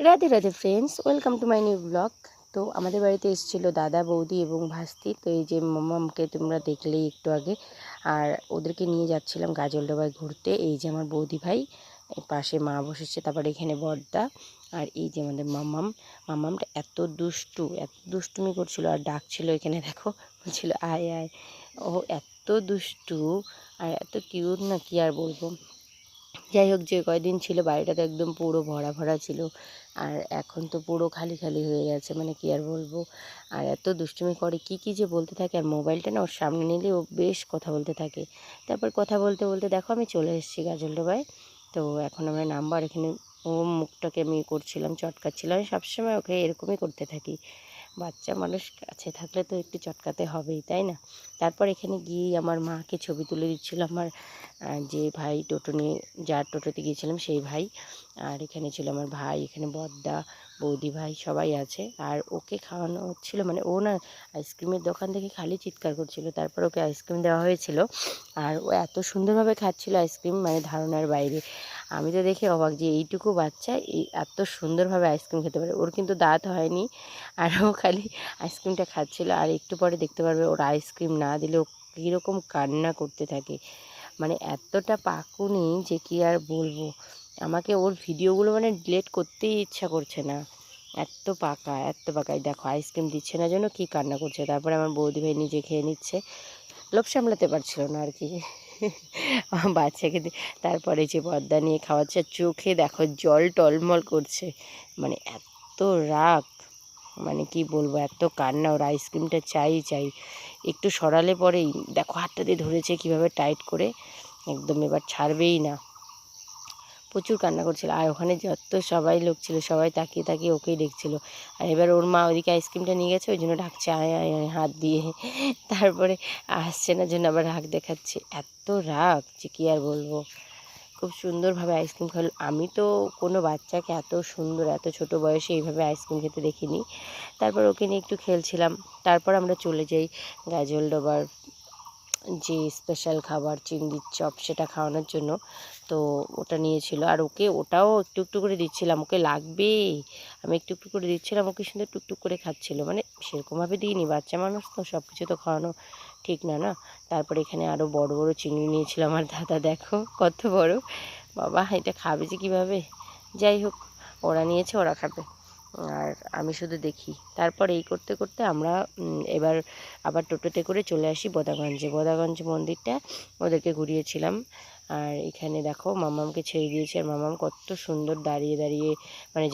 Radhe Radhe friends, welcome to my new blog. তো আমাদের বাড়িতে এসেছিল দাদা, বৌদি এবং ভাস্তি। তো এই যে মামামকে তোমরা দেখলেই একটু আগে, আর ওদেরকে নিয়ে যাচ্ছিলাম গাজলডোবায় ঘুরতে। এই যে আমার বৌদি ভাই, পাশে মা বসেছে, তারপরে এখানে বড়দা, আর এই যে আমাদের মামামটা এত দুষ্টুমি করছিল আর ডাকছিল। এখানে দেখো, বলছিল আয় আয়। ও এত দুষ্টু আর এত কিউট না, কি আর বলবো। যাই হোক, যে কয়দিন ছিল বাড়িটা তো একদম পুরো ভরা ভরা ছিল, আর এখন তো পুরো খালি খালি হয়ে গেছে, মানে কি আর বলবো। আর এত দুষ্টুমি করে, কি যে বলতে থাকে, আর মোবাইলটা না ওর সামনে নিলে ও বেশ কথা বলতে থাকে। তারপর কথা বলতে বলতে দেখো আমি চলে এসেছি গাজলডোবায়। তো এখন আমরা নামবো, আর এখানে ও মুখটাকে আমি করছিলাম, চটকাচ্ছিলাম। আমি সবসময় ওকে এরকমই করতে থাকি, বাচ্চা মানুষ কাছে থাকলে তো একটু চটকাতে হবেই, তাই না। তারপর এখানে গিয়ে আমার মাকে ছবি তুলে দিচ্ছিল আমার যে ভাই টোটো নিয়ে, যার টোটোতে গিয়েছিলাম সেই ভাই। আর এখানে ছিল আমার ভাই, এখানে বড়দা, বৌদি ভাই সবাই আছে। আর ওকে খাওয়ানো হচ্ছিলো, মানে ও না আইসক্রিমের দোকান থেকে খালি চিৎকার করছিল। তারপর ওকে আইসক্রিম দেওয়া হয়েছিল, আর ও এত সুন্দরভাবে খাচ্ছিল আইসক্রিম, মানে ধারণার বাইরে। আমি তো দেখে অবাক যে এইটুকু বাচ্চা এই এত সুন্দরভাবে আইসক্রিম খেতে পারে। ওর কিন্তু দাঁত হয়নি, আর ও খালি আইসক্রিমটা খাচ্ছিল। আর একটু পরে দেখতে পারবে ওর আইসক্রিম না দিলে ও কীরকম কান্না করতে থাকে, মানে এতটা পাকুনি যে কি আর বলবো। আমাকে ওর ভিডিওগুলো মানে ডিলিট করতেই ইচ্ছা করছে না, এত পাকা। দেখো আইসক্রিম দিচ্ছে না জন্য কি কান্না করছে। তারপরে আমার বৌদি ভাই নিজে খেয়ে নিচ্ছে, লোভ সামলাতে পারছিল না আর কি আমার বাচ্চাকে তারপরে যে বড়দা নিয়ে খাওয়াচ্ছে, চোখে দেখো জল টলমল করছে, মানে এত রাগ, মানে কি বলবো, এত কান্না। ওর আইসক্রিমটা চাই। একটু সরালে পরেই দেখো হাতটা দিয়ে ধরেছে কীভাবে টাইট করে, একদম এবার ছাড়বেই না। প্রচুর কান্না করছিল, আর ওখানে যত সবাই লোক ছিল সবাই তাকিয়ে তাকিয়ে ওকেই দেখছিল। আর এবার ওর মা ওইদিকে আইসক্রিমটা নিয়ে গেছে, ওই জন্য ডাকছে আয় আয় আয় হাত দিয়ে। তারপরে আসছে না জন্য আবার রাগ দেখাচ্ছে, এত রাগ যে কী আর বলবো। খুব সুন্দরভাবে আইসক্রিম খেলো। আমি তো কোনো বাচ্চাকে এত সুন্দর এত ছোট বয়সে এইভাবে আইসক্রিম খেতে দেখিনি। তারপর ওকে নিয়ে একটু খেলছিলাম। তারপর আমরা চলে যাই গাজলডোবার যে স্পেশাল খাবার চিংড়ির চপ, সেটা খাওয়ানোর জন্য। তো ওটা নিয়েছিল, আর ওকে ওটাও একটু একটু করে দিচ্ছিলাম, ওকে লাগবে। আমি একটু একটু করে দিচ্ছিলাম, ওকে সুন্দর টুকটুক করে খাচ্ছিল। মানে সেরকমভাবে দিইনি, বাচ্চা মানুষ তো সব কিছু তো খাওয়ানো ঠিক না না। তারপরে এখানে আরও বড় বড় চিংড়ি নিয়েছিল আমার দাদা, দেখো কত বড়। বাবা, এটা খাবে যে কীভাবে। যাই হোক, ওরা নিয়েছে, ওরা খাবে, আর আমি শুধু দেখি। তারপর এই করতে করতে আমরা এবার আবার টোটোতে করে চলে আসি বদাগঞ্জ মন্দিরটা ওদেরকে ঘুরিয়েছিলাম। আর এখানে দেখো মামামকে ছেড়ে দিয়েছে, আর মামাম কত সুন্দর দাঁড়িয়ে দাঁড়িয়ে, মানে